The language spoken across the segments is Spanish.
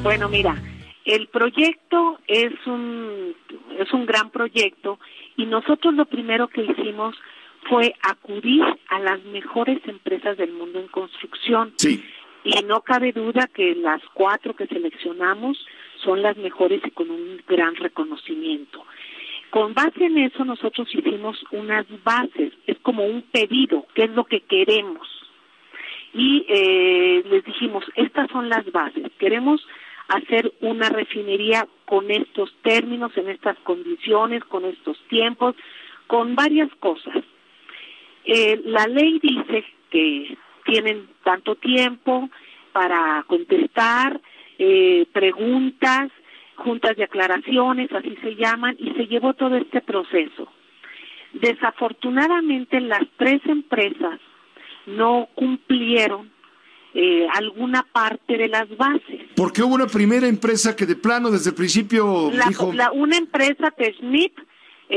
Bueno, mira, el proyecto es un gran proyecto y nosotros lo primero que hicimos fue acudir a las mejores empresas del mundo en construcción. Sí. Y no cabe duda que las 4 que seleccionamos son las mejores y con un gran reconocimiento. Con base en eso nosotros hicimos unas bases, es como un pedido, qué es lo que queremos. Y les dijimos, estas son las bases, queremos hacer una refinería con estos términos, en estas condiciones, con estos tiempos, con varias cosas. La ley dice que tienen tanto tiempo para contestar, preguntas, juntas de aclaraciones, así se llaman, y se llevó todo este proceso. Desafortunadamente, las 3 empresas no cumplieron alguna parte de las bases. Porque hubo una primera empresa que de plano desde el principio dijo... Una empresa, Technip,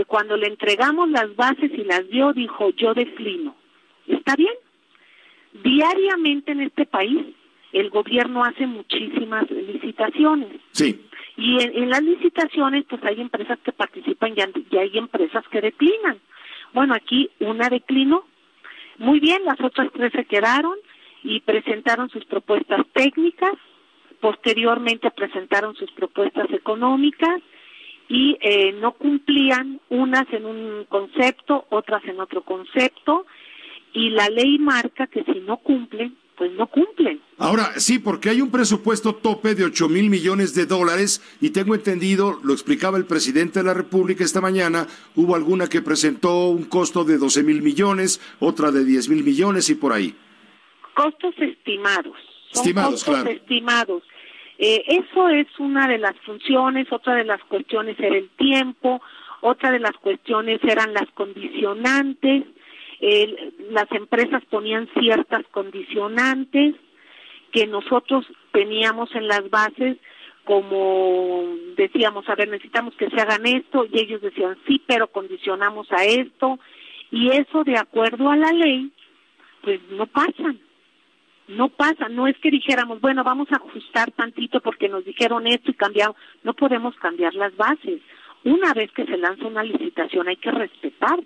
cuando le entregamos las bases y las dio, dijo, yo declino. ¿Está bien? Diariamente en este país, el gobierno hace muchísimas licitaciones. Sí. Y en las licitaciones, pues hay empresas que participan y hay empresas que declinan. Bueno, aquí una declinó. Muy bien, las otras 3 se quedaron y presentaron sus propuestas técnicas, posteriormente presentaron sus propuestas económicas y no cumplían, unas en un concepto, otras en otro concepto, y la ley marca que si no cumplen, pues no cumplen. Ahora, sí, porque hay un presupuesto tope de $8,000 millones y tengo entendido, lo explicaba el presidente de la República esta mañana, hubo alguna que presentó un costo de 12,000 millones, otra de 10,000 millones y por ahí. Costos estimados. Estimados, costos claro. Estimados. Eso es una de las funciones, otra de las cuestiones era el tiempo, otra de las cuestiones eran las condicionantes, las empresas ponían ciertas condicionantes que nosotros teníamos en las bases, como decíamos, a ver, necesitamos que se hagan esto, y ellos decían sí, pero condicionamos a esto, y eso de acuerdo a la ley, pues no pasan. No pasa, no es que dijéramos, bueno, vamos a ajustar tantito porque nos dijeron esto y cambiamos. No podemos cambiar las bases. Una vez que se lanza una licitación hay que respetar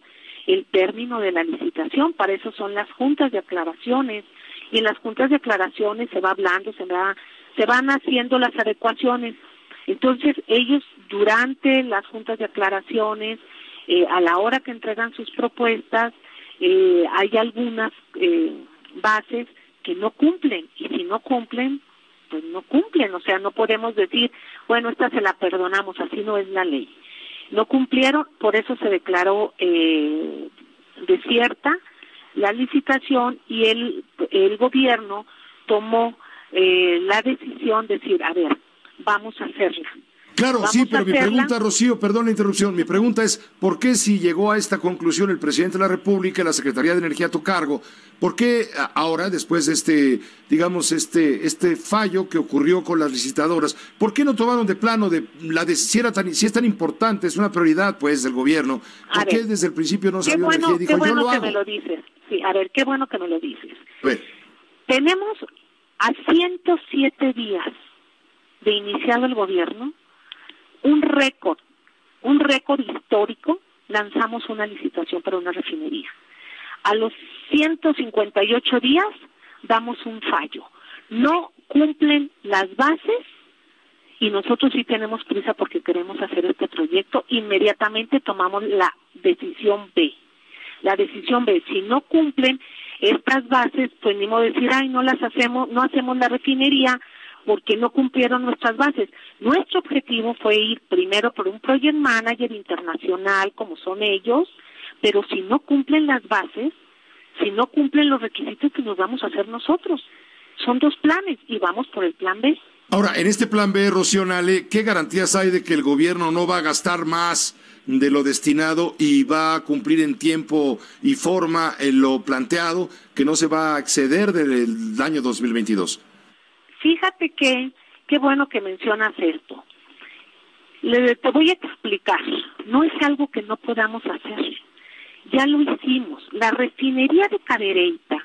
el término de la licitación. Para eso son las juntas de aclaraciones. Y en las juntas de aclaraciones se va hablando, se van haciendo las adecuaciones. Entonces ellos durante las juntas de aclaraciones, a la hora que entregan sus propuestas, hay algunas bases que no cumplen, y si no cumplen, pues no cumplen, o sea, no podemos decir, bueno, esta se la perdonamos, así no es la ley. No cumplieron, por eso se declaró desierta la licitación y el gobierno tomó la decisión de decir, a ver, vamos a hacerla. Claro, sí, pero mi pregunta, Rocío, perdón la interrupción, mi pregunta es, ¿por qué si llegó a esta conclusión el presidente de la República y la Secretaría de Energía a tu cargo, por qué ahora, después de este fallo que ocurrió con las licitadoras, por qué no tomaron de plano si es tan importante, es una prioridad pues del gobierno, por qué desde el principio no salió Energía y dijo, yo lo hago? Qué bueno que me lo dices, sí, a ver, qué bueno que me lo dices. Bueno. Tenemos a 107 días de iniciado el gobierno, un récord histórico, lanzamos una licitación para una refinería. A los 158 días damos un fallo. No cumplen las bases y nosotros sí tenemos prisa porque queremos hacer este proyecto. Inmediatamente tomamos la decisión B. La decisión B, si no cumplen estas bases, pues ni modo de decir, ay, no hacemos la refinería, porque no cumplieron nuestras bases. Nuestro objetivo fue ir primero por un project manager internacional, como son ellos, pero si no cumplen las bases, si no cumplen los requisitos, que nos vamos a hacer nosotros. Son 2 planes y vamos por el plan B. Ahora, en este plan B, Rocío Nale, ¿qué garantías hay de que el gobierno no va a gastar más de lo destinado y va a cumplir en tiempo y forma en lo planteado, que no se va a exceder del año 2022? Fíjate qué bueno que mencionas esto. Te voy a explicar. No es algo que no podamos hacer. Ya lo hicimos. La refinería de Cadereyta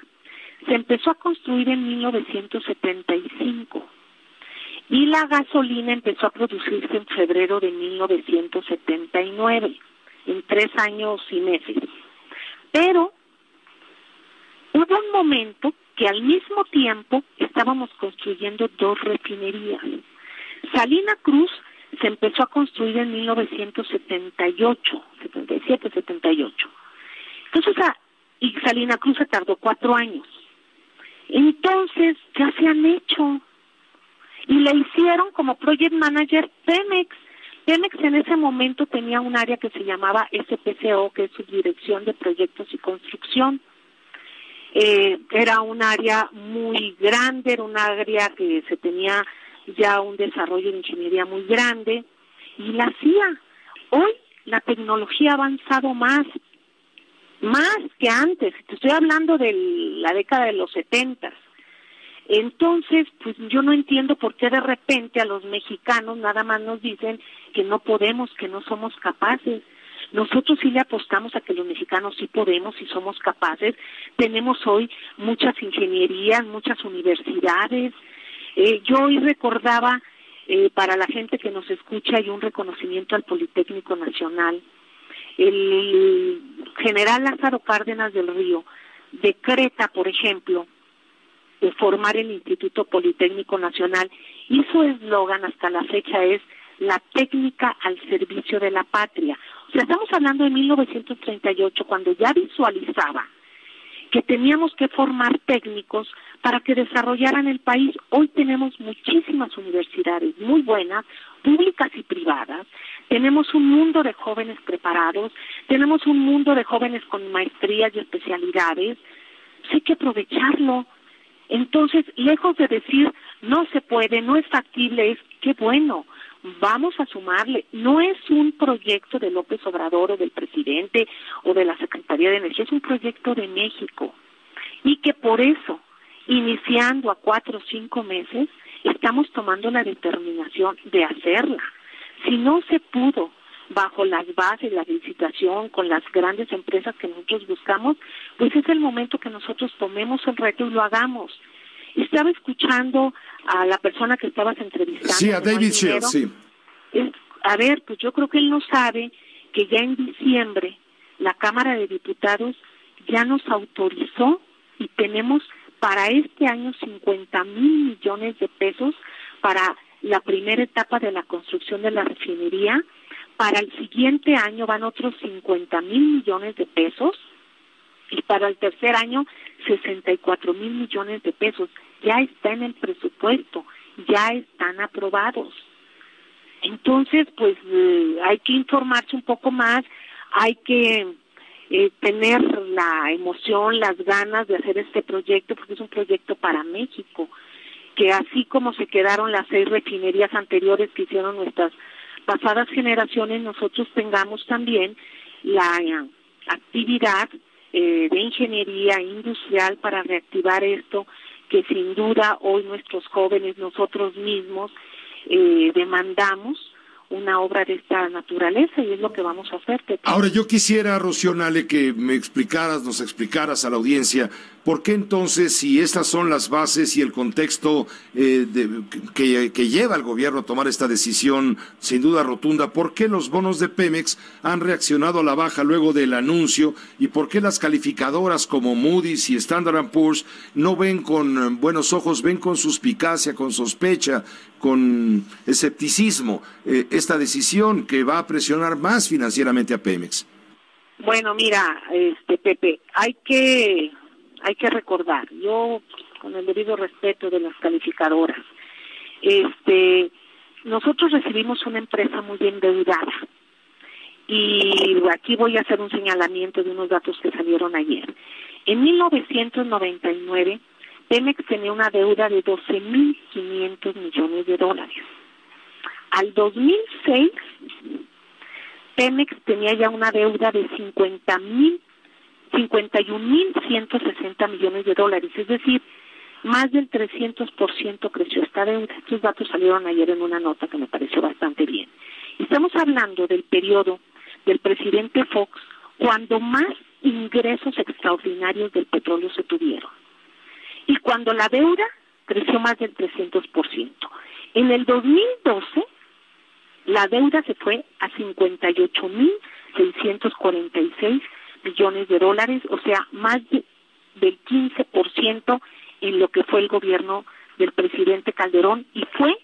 se empezó a construir en 1975. y la gasolina empezó a producirse en febrero de 1979, en 3 años y meses. Pero hubo un momento que al mismo tiempo estábamos construyendo 2 refinerías. Salina Cruz se empezó a construir en 1978, 77, 78. Entonces, y Salina Cruz se tardó 4 años. Entonces, ya se han hecho. Y le hicieron como project manager Pemex. Pemex en ese momento tenía un área que se llamaba SPCO, que es Subdirección de Proyectos y Construcción. Era un área muy grande, era un área que se tenía ya un desarrollo de ingeniería muy grande, y la hacía. Hoy la tecnología ha avanzado más que antes. Te estoy hablando de la década de los 70. Entonces, pues yo no entiendo por qué de repente a los mexicanos nada más nos dicen que no podemos, que no somos capaces. Nosotros sí le apostamos a que los mexicanos sí podemos y somos capaces. Tenemos hoy muchas ingenierías, muchas universidades. Yo hoy recordaba, para la gente que nos escucha, y un reconocimiento al Politécnico Nacional. El general Lázaro Cárdenas del Río decreta, por ejemplo, de formar el Instituto Politécnico Nacional, y su eslogan hasta la fecha es la técnica al servicio de la patria. O sea, estamos hablando de 1938, cuando ya visualizaba que teníamos que formar técnicos para que desarrollaran el país. Hoy tenemos muchísimas universidades muy buenas, públicas y privadas. Tenemos un mundo de jóvenes preparados, tenemos un mundo de jóvenes con maestrías y especialidades. Pues hay que aprovecharlo. Entonces, lejos de decir no se puede, no es factible, es qué bueno, vamos a sumarle. No es un proyecto de López Obrador o del presidente o de la Secretaría de Energía, es un proyecto de México. Y que por eso, iniciando a 4 o 5 meses, estamos tomando la determinación de hacerla. Si no se pudo bajo las bases, la licitación, con las grandes empresas que nosotros buscamos, pues es el momento que nosotros tomemos el reto y lo hagamos. Estaba escuchando a la persona que estabas entrevistando. Sí, a David Shell, sí. A ver, pues yo creo que él no sabe que ya en diciembre la Cámara de Diputados ya nos autorizó y tenemos para este año 50,000 millones de pesos para la primera etapa de la construcción de la refinería. Para el siguiente año van otros 50,000 millones de pesos y para el tercer año 64,000 millones de pesos. Ya está en el presupuesto, ya están aprobados. Entonces, pues hay que informarse un poco más, hay que tener la emoción, las ganas de hacer este proyecto, porque es un proyecto para México, que así como se quedaron las 6 refinerías anteriores que hicieron nuestras pasadas generaciones, nosotros tengamos también la actividad de ingeniería industrial para reactivar esto, que sin duda hoy nuestros jóvenes, nosotros mismos, demandamos una obra de esta naturaleza, y es lo que vamos a hacer. Ahora, yo quisiera, Rocío Nale, que nos explicaras a la audiencia, ¿por qué entonces, si estas son las bases y el contexto que lleva al gobierno a tomar esta decisión sin duda rotunda, por qué los bonos de Pemex han reaccionado a la baja luego del anuncio, y por qué las calificadoras como Moody's y Standard & Poor's no ven con buenos ojos, ven con suspicacia, con sospecha, con escepticismo esta decisión que va a presionar más financieramente a Pemex? Bueno, mira, Pepe, hay que recordar, yo con el debido respeto de las calificadoras, nosotros recibimos una empresa muy endeudada, y aquí voy a hacer un señalamiento de unos datos que salieron ayer. En 1999, Pemex tenía una deuda de 12,500 millones de dólares. Al 2006, Pemex tenía ya una deuda de 51,160 millones de dólares, es decir, más del 300% creció esta deuda. Estos datos salieron ayer en una nota que me pareció bastante bien. Estamos hablando del periodo del presidente Fox, cuando más ingresos extraordinarios del petróleo se tuvieron, y cuando la deuda creció más del 300%. En el 2012, la deuda se fue a 58.646 millones de dólares, o sea, más del 15% en lo que fue el gobierno del presidente Calderón, y fue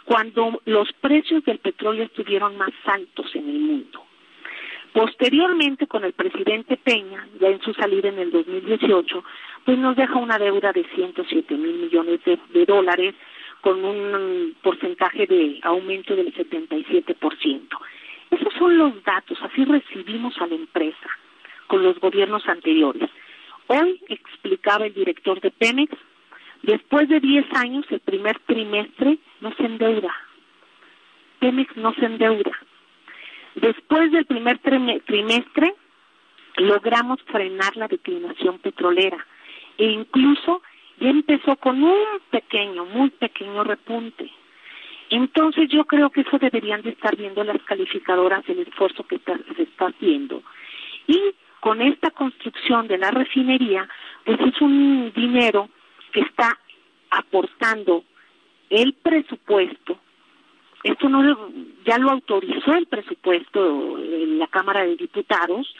cuando los precios del petróleo estuvieron más altos en el mundo. Posteriormente, con el presidente Peña, ya en su salida en el 2018, pues nos deja una deuda de 107,000 millones de dólares, con un porcentaje de aumento del 77%. Esos son los datos, así recibimos a la empresa con los gobiernos anteriores. Hoy explicaba el director de Pemex, después de 10 años, el primer trimestre no se endeuda. Pemex no se endeuda. Después del primer trimestre, logramos frenar la declinación petrolera e incluso ya empezó con un muy pequeño repunte. Entonces yo creo que eso deberían de estar viendo las calificadoras, el esfuerzo que se está haciendo. Y con esta construcción de la refinería, pues es un dinero que está aportando el presupuesto. Esto ya lo autorizó el presupuesto en la Cámara de Diputados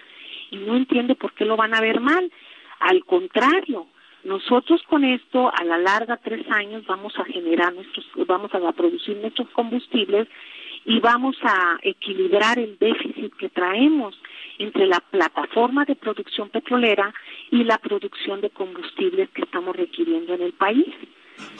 y no entiendo por qué lo van a ver mal. Al contrario, nosotros con esto, a la larga, 3 años, vamos a producir nuestros combustibles y vamos a equilibrar el déficit que traemos entre la plataforma de producción petrolera y la producción de combustibles que estamos requiriendo en el país.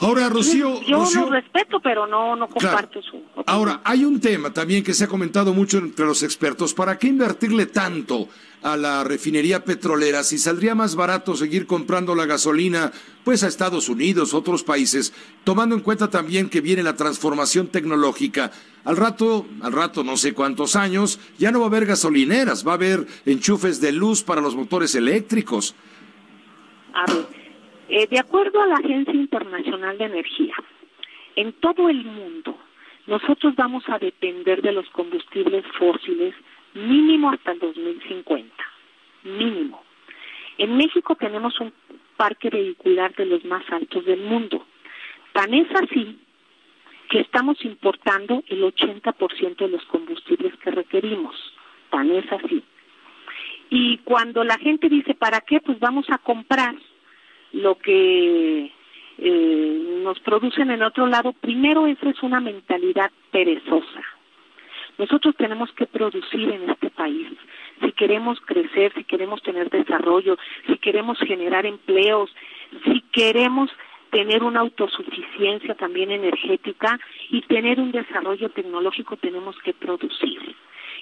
Ahora, Rocío... Yo lo respeto, pero no comparto su opinión. Ahora, hay un tema también que se ha comentado mucho entre los expertos. ¿Para qué invertirle tanto a la refinería petrolera si saldría más barato seguir comprando la gasolina pues a Estados Unidos, otros países, tomando en cuenta también que viene la transformación tecnológica? Al rato, no sé cuántos años, ya no va a haber gasolineras, va a haber enchufes de luz para los motores eléctricos. A ver, de acuerdo a la Agencia Internacional de Energía, en todo el mundo, nosotros vamos a depender de los combustibles fósiles mínimo hasta el 2050, mínimo. En México tenemos un parque vehicular de los más altos del mundo. Tan es así que estamos importando el 80% de los combustibles que requerimos. Tan es así. Y cuando la gente dice, ¿para qué? Pues vamos a comprar lo que nos producen en otro lado. Primero, eso es una mentalidad perezosa. Nosotros tenemos que producir en este país. Si queremos crecer, si queremos tener desarrollo, si queremos generar empleos, si queremos tener una autosuficiencia también energética y tener un desarrollo tecnológico, tenemos que producir.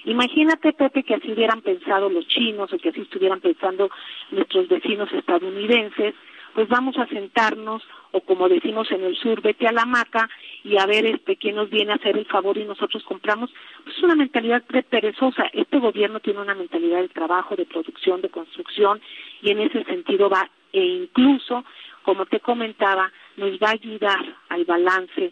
Imagínate, Pepe, que así hubieran pensado los chinos o que así estuvieran pensando nuestros vecinos estadounidenses. Pues vamos a sentarnos, o como decimos en el sur, vete a la hamaca y a ver quién nos viene a hacer el favor y nosotros compramos. Pues es una mentalidad perezosa. Este gobierno tiene una mentalidad de trabajo, de producción, de construcción, y en ese sentido va, e incluso, como te comentaba, nos va a ayudar al balance,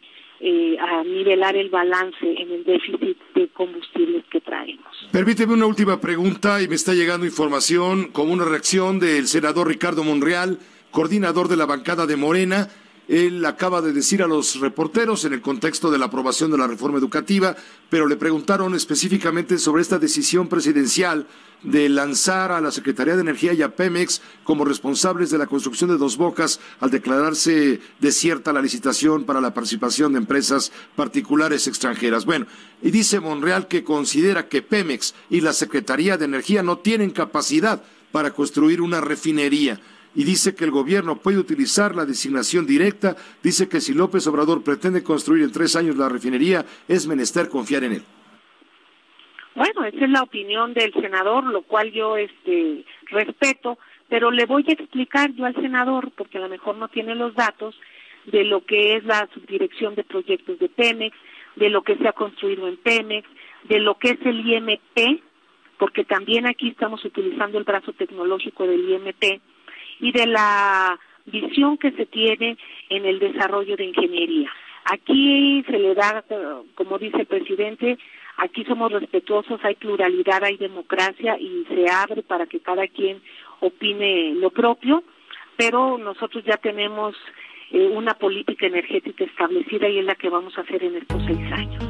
a nivelar el balance en el déficit de combustibles que traemos. Permíteme una última pregunta, y me está llegando información como una reacción del senador Ricardo Monreal, coordinador de la bancada de Morena. Él acaba de decir a los reporteros en el contexto de la aprobación de la reforma educativa, pero le preguntaron específicamente sobre esta decisión presidencial de lanzar a la Secretaría de Energía y a Pemex como responsables de la construcción de Dos Bocas al declararse desierta la licitación para la participación de empresas particulares extranjeras. Bueno, y dice Monreal que considera que Pemex y la Secretaría de Energía no tienen capacidad para construir una refinería. Y dice que el gobierno puede utilizar la designación directa. Dice que si López Obrador pretende construir en 3 años la refinería, es menester confiar en él. Bueno, esa es la opinión del senador, lo cual yo respeto, pero le voy a explicar yo al senador, porque a lo mejor no tiene los datos, de lo que es la subdirección de proyectos de Pemex, de lo que se ha construido en Pemex, de lo que es el IMP, porque también aquí estamos utilizando el brazo tecnológico del IMP, y de la visión que se tiene en el desarrollo de ingeniería. Aquí se le da, como dice el presidente, aquí somos respetuosos, hay pluralidad, hay democracia y se abre para que cada quien opine lo propio, pero nosotros ya tenemos una política energética establecida y es la que vamos a hacer en estos 6 años.